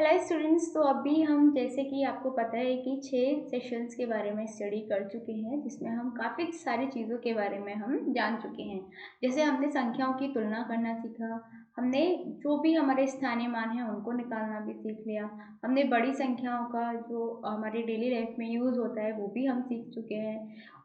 Alright students, तो अभी हम जैसे कि आपको पता है कि 6 सेशंस के बारे में स्टडी कर चुके हैं, जिसमें हम काफ़ी सारी चीज़ों के बारे में हम जान चुके हैं। जैसे हमने संख्याओं की तुलना करना सीखा, हमने जो भी हमारे स्थानीय मान हैं उनको निकालना भी सीख लिया, हमने बड़ी संख्याओं का जो हमारी डेली लाइफ में यूज़ होता है वो भी हम सीख चुके हैं।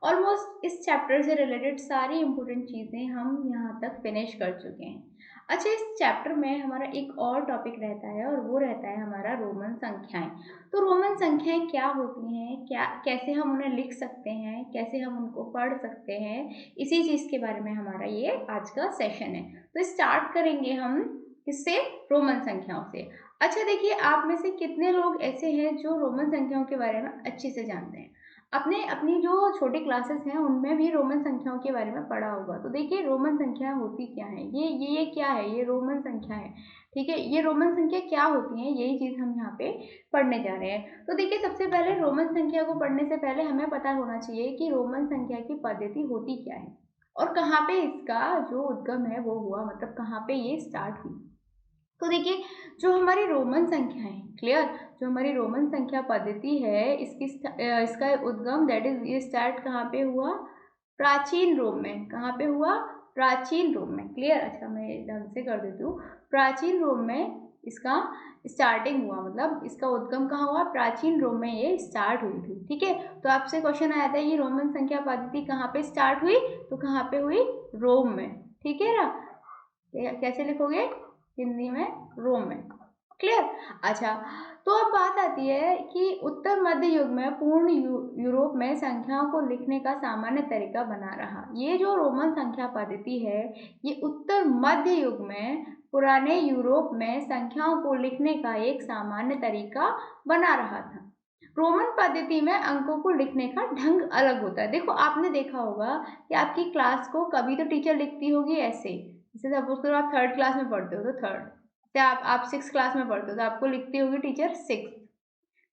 ऑलमोस्ट इस चैप्टर से रिलेटेड सारी इम्पोर्टेंट चीज़ें हम यहाँ तक फिनिश कर चुके हैं। अच्छा, इस चैप्टर में हमारा एक और टॉपिक रहता है और वो रहता है हमारा रोमन संख्याएं। तो रोमन संख्याएं क्या होती हैं, क्या कैसे हम उन्हें लिख सकते हैं, कैसे हम उनको पढ़ सकते हैं, इसी चीज़ के बारे में हमारा ये आज का सेशन है। तो स्टार्ट करेंगे हम किससे? रोमन संख्याओं से। अच्छा देखिए, आप में से कितने लोग ऐसे हैं जो रोमन संख्याओं के बारे में अच्छे से जानते हैं? अपनी जो छोटी क्लासेस हैं उनमें भी रोमन संख्याओं के बारे में पढ़ा होगा। तो देखिए, रोमन संख्या होती क्या है, ये क्या है, ये रोमन संख्या है। ठीक है, ये रोमन संख्या क्या होती है, यही चीज़ हम यहाँ पे पढ़ने जा रहे हैं। तो देखिए, सबसे पहले रोमन संख्या को पढ़ने से पहले हमें पता होना चाहिए कि रोमन संख्या की पद्धति होती क्या है और कहाँ पे इसका जो उद्गम है वो हुआ, मतलब कहाँ पे ये स्टार्ट हुई। तो देखिए, जो हमारी रोमन संख्या है, क्लियर, जो हमारी रोमन संख्या पद्धति है, इसका उद्गम दैट इज ये स्टार्ट कहाँ पे हुआ? प्राचीन रोम में। कहाँ पे हुआ? प्राचीन रोम में। क्लियर। अच्छा, मैं ढंग से कर देती हूँ। प्राचीन रोम में इसका स्टार्टिंग हुआ, मतलब इसका उद्गम कहाँ हुआ? प्राचीन रोम में ये स्टार्ट हुई थी। ठीक है, तो आपसे क्वेश्चन आया था ये रोमन संख्या पद्धति कहाँ पे स्टार्ट हुई? तो कहाँ पे हुई? रोम में। ठीक है ना? कैसे लिखोगे हिंदी में? रोम में। क्लियर। अच्छा, तो अब बात आती है कि उत्तर मध्य युग में पूर्ण यूरोप में संख्याओं को लिखने का सामान्य तरीका बना रहा। ये जो रोमन संख्या पद्धति है, ये उत्तर मध्य युग में पुराने यूरोप में संख्याओं को लिखने का एक सामान्य तरीका बना रहा था। रोमन पद्धति में अंकों को लिखने का ढंग अलग होता है। देखो, आपने देखा होगा कि आपकी क्लास को कभी तो टीचर लिखती होगी ऐसे, जैसे सपोज करो आप 3rd क्लास में पढ़ते हो तो 3rd, से आप 6th क्लास में पढ़ते हो तो आपको लिखती होगी टीचर 6th।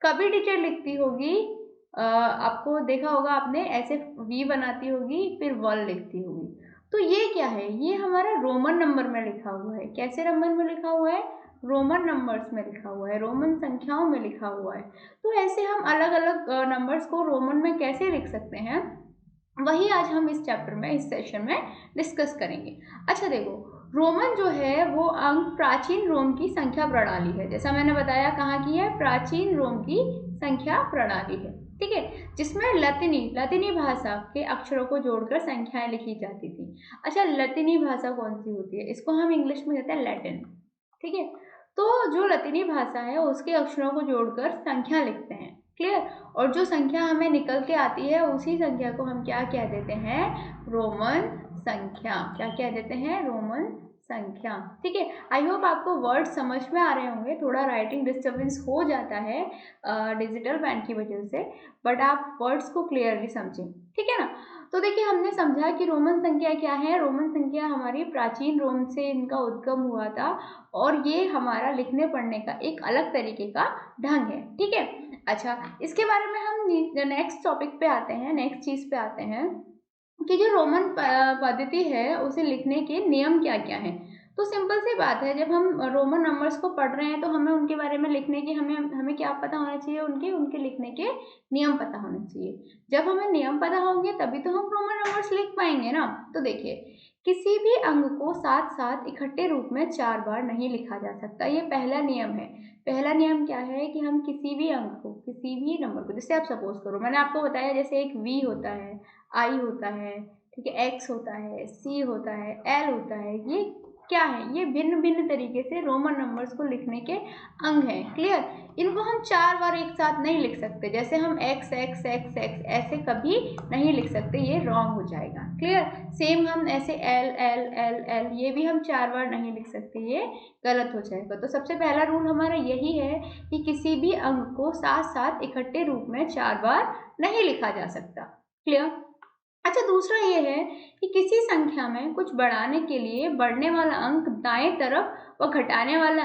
कभी टीचर लिखती होगी, आपको देखा होगा आपने, ऐसे वी बनाती होगी फिर 1 लिखती होगी। तो ये क्या है? ये हमारा रोमन नंबर में लिखा हुआ है। कैसे नंबर में लिखा हुआ है? रोमन नंबर्स में लिखा हुआ है, रोमन संख्याओं में लिखा हुआ है। तो ऐसे हम अलग अलग नंबर्स को रोमन में कैसे लिख सकते हैं, वही आज हम इस चैप्टर में, इस सेशन में डिस्कस करेंगे। अच्छा देखो, रोमन जो है वो अंक प्राचीन रोम की संख्या प्रणाली है। जैसा मैंने बताया, कहाँ की है? प्राचीन रोम की संख्या प्रणाली है। ठीक है, जिसमें लतीनी भाषा के अक्षरों को जोड़कर संख्याएं लिखी जाती थी। अच्छा, लतीनी भाषा कौन सी होती है? इसको हम इंग्लिश में कहते हैं लैटिन। ठीक है, तो जो लतीनी भाषा है उसके अक्षरों को जोड़कर संख्या लिखते हैं। क्लियर। और जो संख्या हमें निकल के आती है उसी संख्या को हम क्या कह देते हैं? रोमन संख्या। क्या कह देते हैं? रोमन संख्या। ठीक है, आई होप आपको वर्ड समझ में आ रहे होंगे। थोड़ा राइटिंग डिस्टर्बेंस हो जाता है डिजिटल पेन की वजह से, बट आप वर्ड्स को क्लियरली समझें। ठीक है ना? तो देखिए, हमने समझा कि रोमन संख्या क्या है। रोमन संख्या हमारी प्राचीन रोम से इनका उद्गम हुआ था और ये हमारा लिखने पढ़ने का एक अलग तरीके का ढंग है। ठीक है। अच्छा, इसके बारे में हम नेक्स्ट टॉपिक पे आते हैं, नेक्स्ट चीज़ पे आते हैं कि जो रोमन पद्धति है उसे लिखने के नियम क्या क्या हैं। तो सिंपल सी बात है, जब हम रोमन नंबर्स को पढ़ रहे हैं तो हमें उनके बारे में लिखने की हमें क्या पता होना चाहिए? उनके लिखने के नियम पता होने चाहिए। जब हमें नियम पता होंगे तभी तो हम रोमन नंबर्स लिख पाएंगे ना। तो देखिए, किसी भी अंक को साथ साथ इकट्ठे रूप में 4 बार नहीं लिखा जा सकता। ये पहला नियम है। पहला नियम क्या है कि हम किसी भी अंक को, किसी भी नंबर को, जैसे आप सपोज करो, मैंने आपको बताया जैसे एक वी होता है, आई होता है, ठीक है, एक्स होता है, सी होता है, एल होता है। ये क्या है? ये भिन्न भिन्न तरीके से रोमन नंबर्स को लिखने के अंग हैं। क्लियर। इनको हम 4 बार एक साथ नहीं लिख सकते। जैसे हम एक्स एक्स एक्स एक्स ऐसे कभी नहीं लिख सकते, ये रॉन्ग हो जाएगा। क्लियर। सेम हम ऐसे एल एल एल एल ये भी हम 4 बार नहीं लिख सकते, ये गलत हो जाएगा। तो सबसे पहला रूल हमारा यही है कि किसी भी अंक को साथ साथ इकट्ठे रूप में 4 बार नहीं लिखा जा सकता। क्लियर। अच्छा, दूसरा ये है कि किसी संख्या में कुछ बढ़ाने के लिए बढ़ने वाला अंक दाएं तरफ और घटाने वाला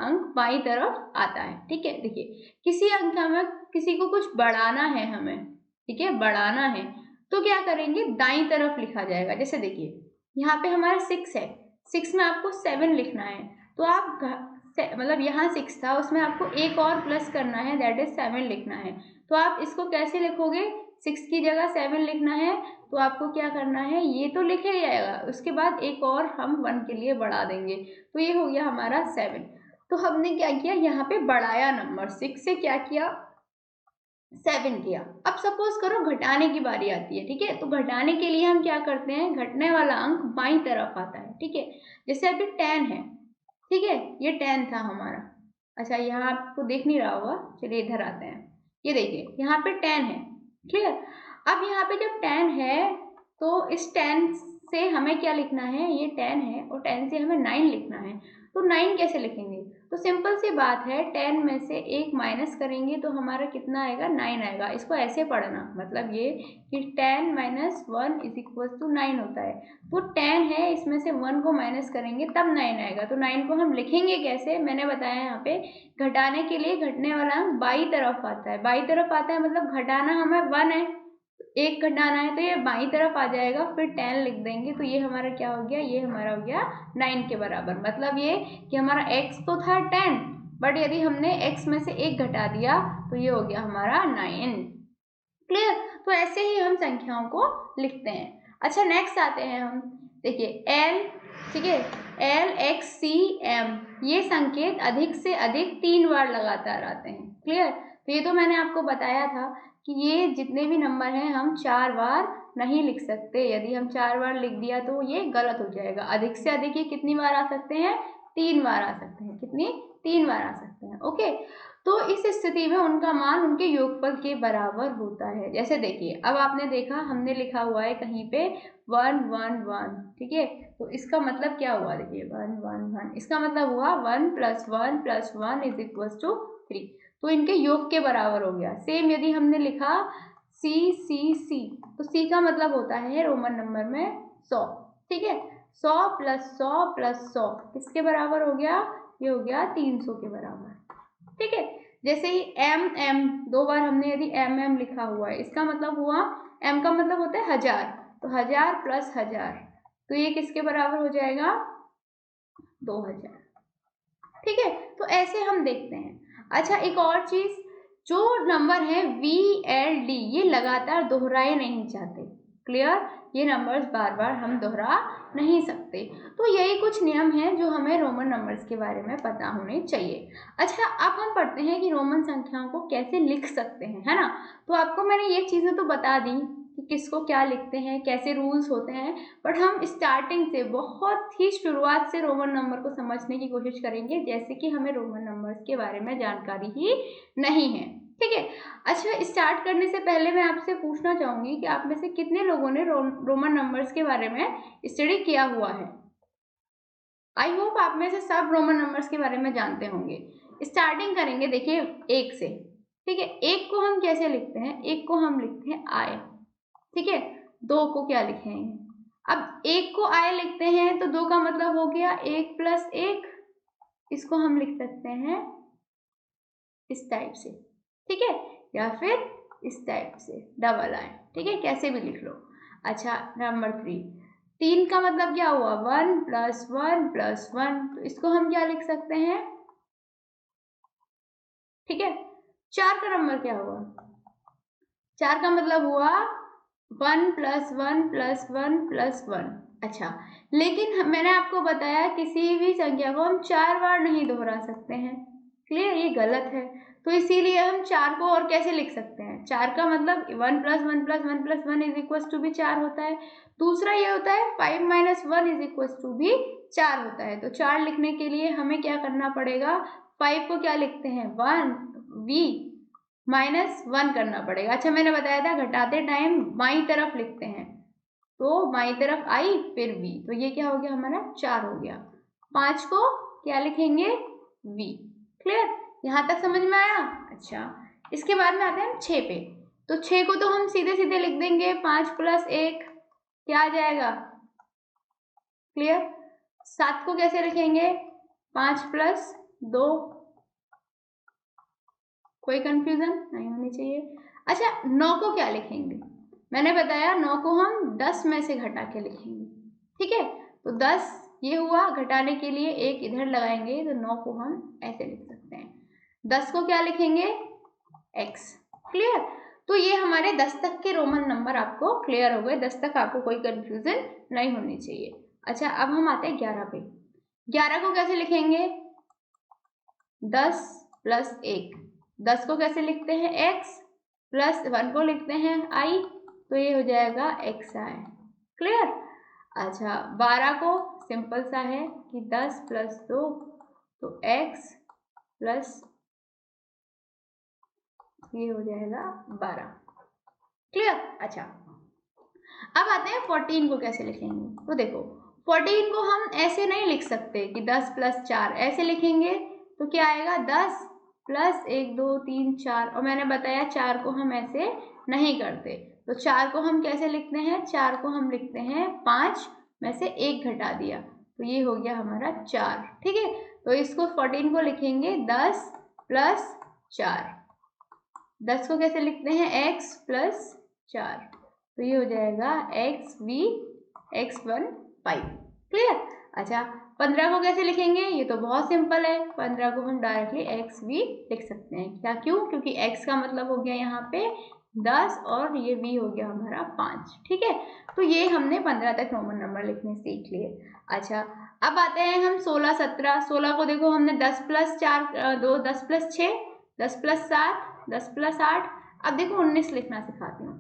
अंक बाईं तरफ आता है। ठीक है, देखिए, किसी संख्या में किसी को कुछ बढ़ाना है हमें, ठीक है, बढ़ाना है, तो क्या करेंगे? दाईं तरफ लिखा जाएगा। जैसे देखिए, यहाँ पे हमारा 6 है, 6 में आपको 7 लिखना है, तो आप मतलब यहाँ 6 था, उसमें आपको एक और प्लस करना है, दैट इज 7 लिखना है। तो आप इसको कैसे लिखोगे? 6 की जगह 7 लिखना है, तो आपको क्या करना है, ये तो लिखे जाएगा, उसके बाद एक और हम 1 के लिए बढ़ा देंगे, तो ये हो गया हमारा 7। तो हमने क्या किया, यहाँ पे बढ़ाया नंबर, 6 से क्या किया, 7 किया। अब सपोज करो घटाने की बारी आती है, ठीक है, तो घटाने के लिए हम क्या करते हैं, घटने वाला अंक बाईं तरफ आता है, ठीक है। जैसे अभी 10 है, ठीक है, ये 10 था हमारा। अच्छा, यहाँ आपको देख नहीं रहा होगा, चलिए इधर आते हैं, ये देखिए यहाँ पे 10 है, क्लियर। अब यहाँ पे जब 10 है तो इस 10 से हमें क्या लिखना है, ये 10 है और 10 से हमें 9 लिखना है, तो 9 कैसे लिखेंगे? तो सिंपल सी बात है, 10 में से 1 माइनस करेंगे तो हमारा कितना आएगा, 9 आएगा। इसको ऐसे पढ़ना, मतलब ये कि 10 माइनस 1 इज इक्वल टू 9 होता है। तो 10 है, इसमें से 1 को माइनस करेंगे तब 9 आएगा। तो 9 को हम लिखेंगे कैसे, मैंने बताया यहाँ पे, घटाने के लिए घटने वाला अंक बाईं तरफ आता है, बाईं तरफ आता है मतलब घटाना हमें 1 है, एक घटाना है तो ये बाईं तरफ आ जाएगा, फिर 10 लिख देंगे, तो ये हमारा क्या हो गया, ये हमारा हो गया 9 के बराबर। मतलब ये कि हमारा x तो था 10, बट यदि हमने x में से 1 घटा दिया तो ये हो गया हमारा 9। क्लियर। तो ऐसे ही हम संख्याओं को लिखते हैं। अच्छा, नेक्स्ट आते हैं हम, देखिए l, ठीक है, l, x, c, m, ये संकेत अधिक से अधिक 3 बार लगातार आते हैं। क्लियर। तो ये तो मैंने आपको बताया था कि ये जितने भी नंबर हैं हम 4 बार नहीं लिख सकते, यदि हम 4 बार लिख दिया तो ये गलत हो जाएगा। अधिक से अधिक ये कितनी बार आ सकते हैं, 3 बार आ सकते हैं। कितनी? 3 बार आ सकते हैं। ओके, तो इस स्थिति में उनका मान उनके योगफल के बराबर होता है। जैसे देखिए, अब आपने देखा हमने लिखा हुआ है कहीं पे 1 1 1, ठीक है, तो इसका मतलब क्या हुआ, देखिए 1 1 1, इसका मतलब हुआ 1 + 1 + 1 इज इक्वल टू 3, तो इनके योग के बराबर हो गया। सेम यदि हमने लिखा C C C, तो C का मतलब होता है रोमन नंबर में 100, ठीक है, 100 + 100 + 100 किसके बराबर हो गया, ये हो गया 300 के बराबर, ठीक है। जैसे ही m m, 2 बार हमने यदि m m लिखा हुआ है, इसका मतलब हुआ, m का मतलब होता है 1000, तो 1000 + 1000, तो ये किसके बराबर हो जाएगा, 2000, ठीक है। तो ऐसे हम देखते हैं। अच्छा, एक और चीज, जो नंबर है VLD, ये लगातार दोहराए नहीं जाते। क्लियर। ये नंबर्स बार बार हम दोहरा नहीं सकते। तो यही कुछ नियम हैं जो हमें रोमन नंबर्स के बारे में पता होने चाहिए। अच्छा, अब हम पढ़ते हैं कि रोमन संख्याओं को कैसे लिख सकते हैं, है ना। तो आपको मैंने ये चीज़ें तो बता दी कि किसको क्या लिखते हैं, कैसे रूल्स होते हैं, बट हम स्टार्टिंग से, बहुत ही शुरुआत से रोमन नंबर को समझने की कोशिश करेंगे, जैसे कि हमें रोमन नंबर्स के बारे में जानकारी ही नहीं है, ठीक है। अच्छा, स्टार्ट करने से पहले मैं आपसे पूछना चाहूंगी कि आप में से कितने लोगों ने रोमन नंबर्स के बारे में स्टडी किया हुआ है। आई होप आप में से सब रोमन नंबर्स के बारे में जानते होंगे। स्टार्टिंग करेंगे, देखिए 1 से, ठीक है। 1 को हम कैसे लिखते हैं, 1 को हम लिखते हैं I, ठीक है। 2 को क्या लिखेंगे, अब 1 को I लिखते हैं तो 2 का मतलब हो गया 1 + 1, इसको हम लिख सकते हैं इस टाइप से, ठीक है, या फिर इस टाइप से डबल I, ठीक है, कैसे भी लिख लो। अच्छा, नंबर 3 का मतलब क्या हुआ, 1 + 1 + 1, तो इसको हम क्या लिख सकते हैं, ठीक है। 4 का नंबर क्या हुआ, 4 का मतलब हुआ 1 + 1 + 1 + 1। अच्छा, लेकिन मैंने आपको बताया किसी भी संख्या को हम 4 बार नहीं दोहरा सकते हैं। क्लियर, ये गलत है। तो इसीलिए हम 4 को और कैसे लिख सकते हैं, 4 का मतलब 1 + 1 + 1 + 1 इज इक्वल टू भी 4 होता है। दूसरा ये होता है 5 - 1 इज इक्वल टू भी 4 होता है। तो 4 लिखने के लिए हमें क्या करना पड़ेगा, 5 को क्या लिखते हैं, 1 V -1 करना पड़ेगा। अच्छा, मैंने बताया था घटाते टाइम बाईं तरफ लिखते हैं, तो बाईं तरफ I फिर V, तो ये क्या हो गया हमारा 4 हो गया। 5 को क्या लिखेंगे, V। क्लियर, यहाँ तक समझ में आया। अच्छा, इसके बाद में आते हैं 6 पे। तो 6 को तो हम सीधे सीधे लिख देंगे, 5 + 1 क्या आ जाएगा, क्लियर। 7 को कैसे लिखेंगे, 5 + 2, कोई कंफ्यूजन नहीं होनी चाहिए। अच्छा, 9 को क्या लिखेंगे, मैंने बताया 9 को हम 10 में से घटा के लिखेंगे, ठीक है। तो 10 ये हुआ, घटाने के लिए 1 इधर लगाएंगे तो 9 को हम ऐसे लिख सकते हैं। 10 को क्या लिखेंगे, x। क्लियर। तो ये हमारे 10 तक के रोमन नंबर आपको क्लियर हो गए। 10 तक आपको कोई कंफ्यूजन नहीं होनी चाहिए। अच्छा, अब हम आते हैं 11 पे। 11 को कैसे लिखेंगे, 10 प्लस 1। 10 को कैसे लिखते हैं, x, प्लस 1 को लिखते हैं i, तो ये हो जाएगा xi। क्लियर। अच्छा, 12 को सिंपल सा है कि 10 प्लस 2 तो x प्लस ये हो जाएगा 12। क्लियर। अच्छा, अब आते हैं 14 को कैसे लिखेंगे। तो देखो 14 को हम ऐसे नहीं लिख सकते कि 10 प्लस 4, ऐसे लिखेंगे तो क्या आएगा, 10 प्लस 1 2 3 4, और मैंने बताया 4 को हम ऐसे नहीं करते। तो 4 को हम कैसे लिखते हैं, 4 को हम लिखते हैं 5 में से 1 घटा दिया तो ये हो गया हमारा 4। ठीक है, तो इसको 14 को लिखेंगे 10 प्लस 4। 10 को कैसे लिखते हैं, x प्लस 4, तो ये हो जाएगा xv x1 5। क्लियर। अच्छा, 15 को कैसे लिखेंगे, ये तो बहुत सिंपल है। 15 को हम डायरेक्टली xv लिख सकते हैं। क्या, क्यों, क्योंकि x का मतलब हो गया यहाँ पे 10 और ये v हो गया हमारा 5। ठीक है, तो ये हमने 15 तक रोमन नंबर लिखने सीख लिए। अच्छा, अब आते हैं हम 16 17। 16 को देखो हमने 10 प्लस 4 2, 10 प्लस 6, 10 प्लस 7, 10 प्लस 8। अब देखो 19 लिखना सिखाती हूँ।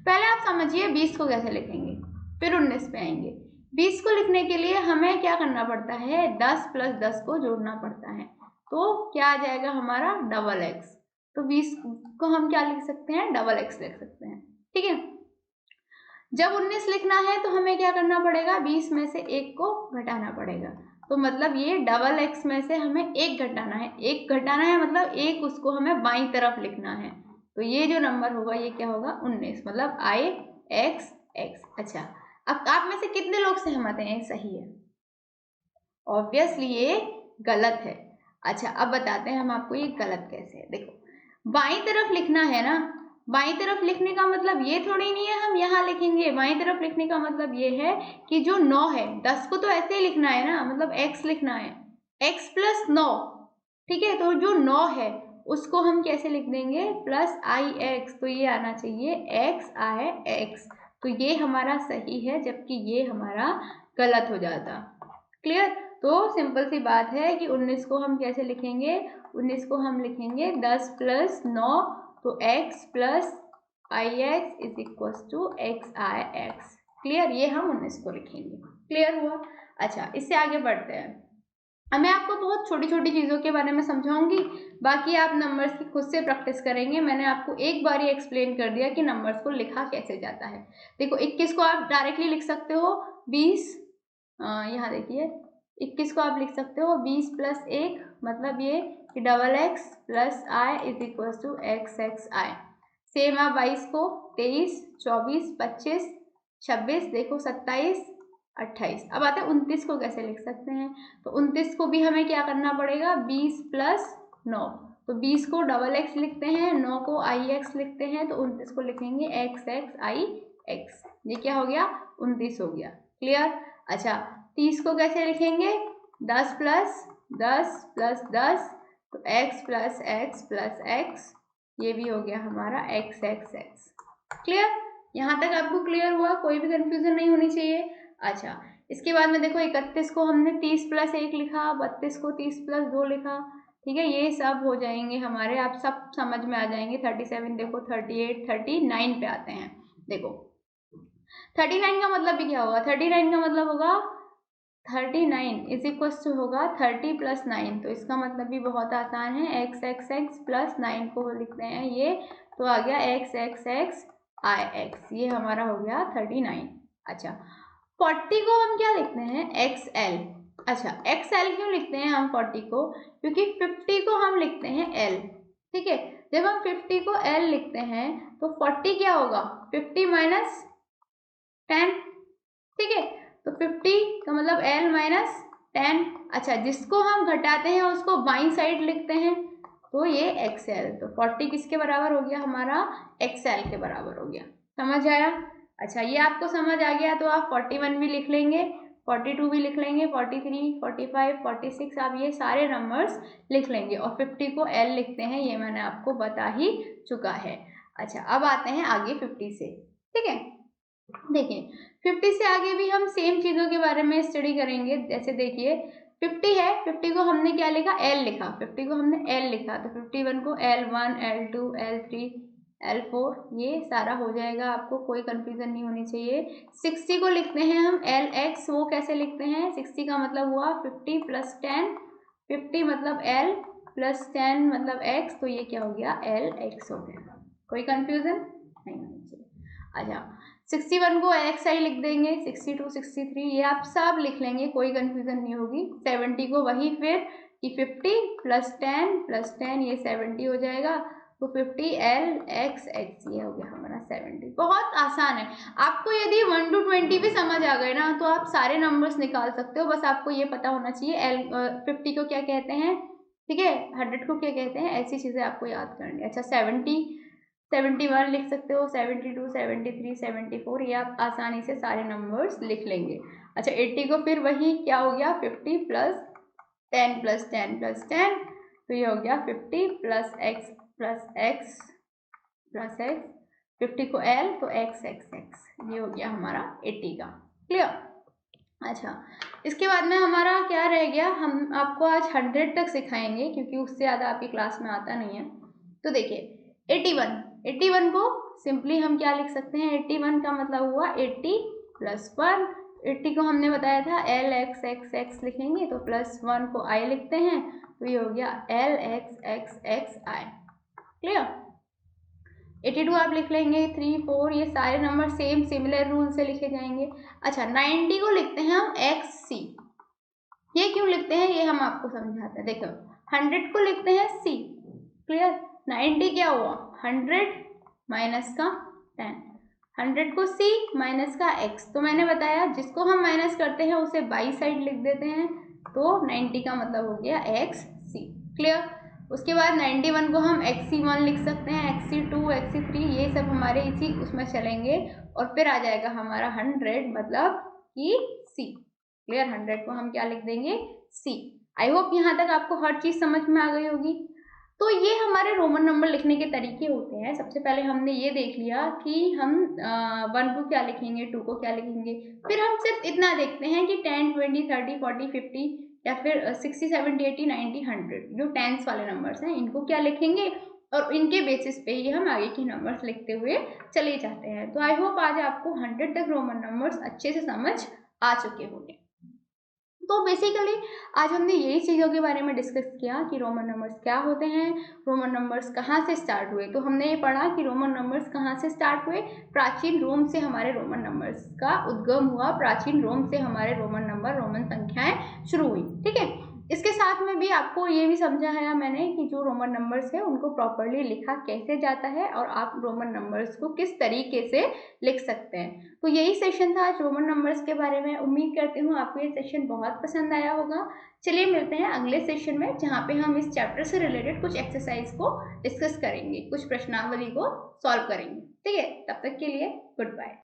पहले आप समझिए 20 को कैसे लिखेंगे, फिर 19 पे आएंगे। 20 को लिखने के लिए हमें क्या करना पड़ता है, 10 प्लस 10 को जोड़ना पड़ता है, तो क्या आ जाएगा हमारा डबल x। तो 20 को हम क्या लिख सकते हैं, डबल x लिख सकते हैं। ठीक है, जब 19 लिखना है तो हमें क्या करना पड़ेगा, 20 में से 1 को घटाना पड़ेगा। तो मतलब ये डबल x में से हमें 1 घटाना है। 1 घटाना है मतलब 1 उसको हमें बाईं तरफ लिखना है। तो ये जो नंबर होगा ये क्या होगा, 19, मतलब i x x। अच्छा, अब आप में से कितने लोग सहमत हैं ये सही है, ऑब्वियसली ये गलत है। अच्छा, अब बताते हैं हम आपको ये गलत कैसे है। देखो बाईं तरफ लिखना है ना, बाईं तरफ लिखने का मतलब ये थोड़ी नहीं है हम यहाँ लिखेंगे। बाईं तरफ लिखने का मतलब ये है कि जो 9 है, 10 को तो ऐसे ही लिखना है ना, मतलब x लिखना है, x प्लस 9। ठीक है, तो जो 9 है उसको हम कैसे लिख देंगे, प्लस आई एक्स, तो ये आना चाहिए x आई x। तो ये हमारा सही है, जबकि ये हमारा गलत हो जाता। क्लियर। तो सिंपल सी बात है कि 19 को हम कैसे लिखेंगे, 19 को हम लिखेंगे 10 प्लस 9, तो x plus i x is equal to x i x. Clear, ये हम 19 को लिखेंगे। क्लियर हुआ। अच्छा, इससे आगे बढ़ते हैं। अब मैं आपको बहुत छोटी छोटी चीज़ों के बारे में समझाऊंगी, बाकी आप नंबर्स की खुद से प्रैक्टिस करेंगे। मैंने आपको एक बार ही एक्सप्लेन कर दिया कि नंबर्स को लिखा कैसे जाता है। देखो 21 को आप डायरेक्टली लिख सकते हो 20, यहाँ देखिए 21 को आप लिख सकते हो 20 प्लस 1, मतलब ये कि double x plus i is equal to x x i. Same आप 22 को 23, 24, 25, 26, देखो 27, 28। अब आते हैं 29 को कैसे लिख सकते हैं। तो 29 को भी हमें क्या करना पड़ेगा, 20 प्लस 9। तो 20 को डबल x लिखते हैं, 9 को आई एक्स लिखते हैं, तो 29 को लिखेंगे एक्स एक्स आई एक्स। ये क्या हो गया, 29 हो गया। क्लियर। अच्छा, 30 को कैसे लिखेंगे, 10 प्लस 10 प्लस 10, तो x plus x plus x, ये भी हो गया हमारा एक्स एक्स एक्स। क्लियर। यहाँ तक आपको क्लियर हुआ, कोई भी कंफ्यूजन नहीं होनी चाहिए। अच्छा, इसके बाद में देखो 31 को हमने 30 प्लस 1 लिखा, 32 को 30 प्लस 2 लिखा। ठीक है, ये सब हो जाएंगे हमारे, आप सब समझ में आ जाएंगे। 37 देखो, 38, 39 पे आते हैं। देखो 39 का मतलब भी क्या होगा, 39 का मतलब होगा 39 इज इक्व टू होगा 30 प्लस 9। तो इसका मतलब भी बहुत आसान है, एक्स एक्स एक्स प्लस 9 को लिखते हैं ये, तो आ गया x x x i x. ये हमारा हो गया 39। अच्छा, 40 को हम क्या लिखते हैं, एक्स एल। अच्छा, एक्स एल क्यों लिखते हैं हम 40 को, क्योंकि 50 को हम लिखते हैं एल। ठीक है, जब हम 50 को एल लिखते हैं तो 40 क्या होगा, 50 माइनस 10। ठीक है, तो 50 का मतलब एल माइनस 10। अच्छा, जिसको हम घटाते हैं उसको बाईं साइड लिखते हैं, तो ये एक्सएल। तो 40 किसके बराबर हो गया हमारा, एक्सएल के बराबर हो गया। समझ आया। अच्छा, ये आपको समझ आ गया तो आप 41 भी लिख लेंगे। 42 भी लिख लेंगे, 43, 45, 46, आप ये सारे नंबर्स लिख लेंगे और 50 को L लिखते हैं, ये मैंने आपको बता ही चुका है। अच्छा, अब आते हैं आगे 50 से, ठीक है। देखिए 50 से आगे भी हम सेम चीज़ों के बारे में स्टडी करेंगे। जैसे देखिए 50 है, 50 को हमने क्या लिखा, L लिखा, 50 को हमने L लिखा, तो 51 को L1, L2, L3, L4 ये सारा हो जाएगा, आपको कोई कंफ्यूजन नहीं होनी चाहिए। 60 को लिखते हैं हम LX, वो कैसे लिखते हैं, 60 का मतलब हुआ 50 + 10, 50 मतलब L + 10 मतलब X, तो ये क्या हो गया, LX हो गया, कोई कंफ्यूजन नहीं होनी चाहिए। अच्छा, 61 को XI लिख देंगे, 62, 63 ये आप सब लिख लेंगे, कोई कंफ्यूजन नहीं होगी। 70 को वही फिर कि 50 + 10 + 10 ये 70 हो जाएगा, तो 50 LXX ये हो गया हमारा 70। बहुत आसान है, आपको यदि 1 to 20 भी समझ आ गए ना तो आप सारे नंबर्स निकाल सकते हो, बस आपको ये पता होना चाहिए 50 को क्या कहते हैं, ठीक है, 100 को क्या कहते हैं, ऐसी चीज़ें आपको याद करनी है। अच्छा, 71 लिख सकते हो, 72, 73, 74 ये आप आसानी से सारे नंबर्स लिख लेंगे। अच्छा, 80 को फिर वही क्या हो गया, 50 + 10 + 10 + 10, तो ये हो गया 50 + x + x + x, 50 को L तो XXX, ये हो गया हमारा 80 का, क्लियर। अच्छा, इसके बाद में हमारा क्या रह गया, हम आपको आज 100 तक सिखाएंगे क्योंकि उससे ज़्यादा आपकी क्लास में आता नहीं है। तो देखिए 81 को सिंपली हम क्या लिख सकते हैं, 81 का मतलब हुआ 80 + 1, 80 को हमने बताया था LXXX लिखेंगे, तो +1 को I लिखते हैं, तो ये हो गया LXXXI, क्लियर। 82 आप लिख लेंगे, 3, 4 ये सारे नंबर सेम सिमिलर रूल से लिखे जाएंगे। अच्छा, 90 को लिखते हैं हम XC, ये क्यों लिखते हैं ये हम आपको समझाते हैं। देखो 100 को लिखते हैं C, क्लियर। 90 क्या हुआ, 100 माइनस का 10, 100 को C माइनस का X, तो मैंने बताया जिसको हम माइनस करते हैं उसे बाई साइड लिख देते हैं, तो 90 का मतलब हो गया XC, क्लियर। उसके बाद 91 को हम XC1 लिख सकते हैं, XC2, XC3 ये सब हमारे इसी उसमें चलेंगे, और फिर आ जाएगा हमारा 100 मतलब कि C, क्लियर। 100 को हम क्या लिख देंगे, C। आई होप यहाँ तक आपको हर चीज़ समझ में आ गई होगी। तो ये हमारे रोमन नंबर लिखने के तरीके होते हैं। सबसे पहले हमने ये देख लिया कि हम 1 को क्या लिखेंगे, 2 को क्या लिखेंगे, फिर हम सिर्फ इतना देखते हैं कि 10, 20, 30, 40, 50 या फिर 60, 70, 80, 90, 100 जो टेंस वाले नंबर्स हैं इनको क्या लिखेंगे, और इनके बेसिस पे ही हम आगे के नंबर्स लिखते हुए चले जाते हैं। तो आई होप आज आपको 100 तक रोमन नंबर्स अच्छे से समझ आ चुके होंगे। तो बेसिकली आज हमने यही चीज़ों के बारे में डिस्कस किया कि रोमन नंबर्स क्या होते हैं, रोमन नंबर्स कहाँ से स्टार्ट हुए। तो हमने ये पढ़ा कि रोमन नंबर्स कहाँ से स्टार्ट हुए, प्राचीन रोम से हमारे रोमन नंबर्स का उद्गम हुआ, प्राचीन रोम से हमारे रोमन नंबर, रोमन संख्याएं शुरू हुई, ठीक है। इसके साथ में भी आपको ये भी समझाया मैंने कि जो रोमन नंबर्स है उनको प्रॉपरली लिखा कैसे जाता है और आप रोमन नंबर्स को किस तरीके से लिख सकते हैं। तो यही सेशन था आज रोमन नंबर्स के बारे में। उम्मीद करती हूँ आपको ये सेशन बहुत पसंद आया होगा। चलिए मिलते हैं अगले सेशन में जहाँ पे हम इस चैप्टर से रिलेटेड कुछ एक्सरसाइज को डिस्कस करेंगे, कुछ प्रश्नावली को सॉल्व करेंगे, ठीक है। तब तक के लिए गुड बाय।